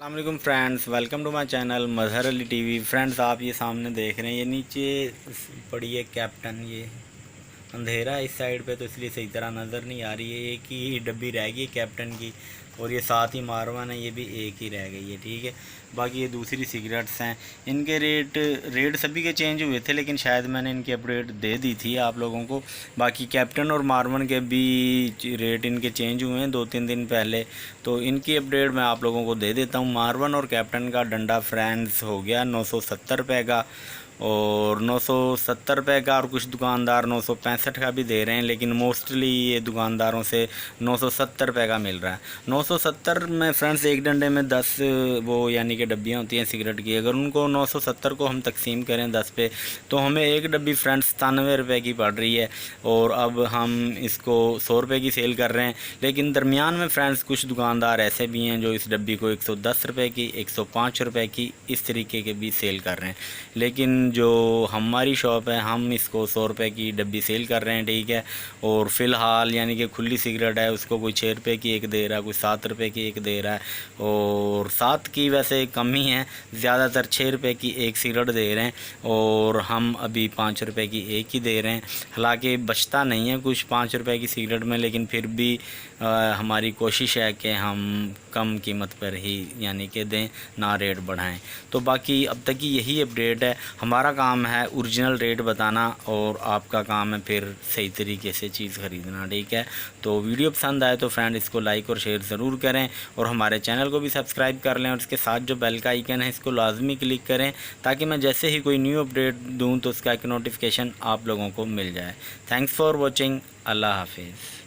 अस्सलाम friends, welcome to my channel Mazhar Ali TV. Friends, आप ये सामने देख रहे हैं, ये नीचे पड़ी है कैप्टन। ये अंधेरा है इस साइड पे तो इसलिए सही तरह नज़र नहीं आ रही है। एक ही डब्बी रह गई है कैप्टन की, और ये साथ ही मारवन है, ये भी एक ही रह गई है। ठीक है, बाकी ये दूसरी सिगरेट्स हैं। इनके रेट सभी के चेंज हुए थे, लेकिन शायद मैंने इनकी अपडेट दे दी थी आप लोगों को। बाकी कैप्टन और मारवन के भी रेट इनके चेंज हुए हैं 2-3 दिन पहले, तो इनकी अपडेट मैं आप लोगों को दे देता हूँ। मारवन और कैप्टन का डंडा फ्रेंड्स हो गया 970 रुपये का, और 970 रुपये का, और कुछ दुकानदार 965 का भी दे रहे हैं, लेकिन मोस्टली ये दुकानदारों से 970 रुपये का मिल रहा है। 970 में फ्रेंड्स एक डंडे में 10 वो यानी कि डब्बियाँ होती हैं सिगरेट की। अगर उनको 970 को हम तकसीम करें 10 पे, तो हमें एक डब्बी फ्रेंड्स 97 रुपये की पड़ रही है, और अब हम इसको 100 रुपये की सेल कर रहे हैं। लेकिन दरमियान में फ्रेंड्स कुछ दुकानदार ऐसे भी हैं जो इस डब्बी को 110 रुपये की, 105 रुपये की, इस तरीके के भी सेल कर रहे हैं। लेकिन जो हमारी शॉप है, हम इसको 100 रुपये की डब्बी सेल कर रहे हैं। ठीक है, और फ़िलहाल यानी कि खुली सिगरेट है, उसको कोई 6 रुपये की एक दे रहा है, कोई 7 रुपये की एक दे रहा है, और 7 की वैसे कम ही है, ज़्यादातर 6 रुपये की एक सिगरेट दे रहे हैं, और हम अभी 5 रुपये की एक ही दे रहे हैं। हालांकि बचता नहीं है कुछ 5 रुपये की सिगरेट में, लेकिन फिर भी हमारी कोशिश है कि हम कम कीमत पर ही यानी कि दें, ना रेट बढ़ाएं। तो बाकी अब तक की यही अपडेट है। हमारा काम है ओरिजिनल रेट बताना, और आपका काम है फिर सही तरीके से चीज़ ख़रीदना। ठीक है, तो वीडियो पसंद आए तो फ्रेंड इसको लाइक और शेयर ज़रूर करें, और हमारे चैनल को भी सब्सक्राइब कर लें, और इसके साथ जो बेल का आइकन है इसको लाजमी क्लिक करें, ताकि मैं जैसे ही कोई न्यू अपडेट दूँ तो उसका एक नोटिफिकेशन आप लोगों को मिल जाए। Thanks for watching. अल्लाह हाफिज़।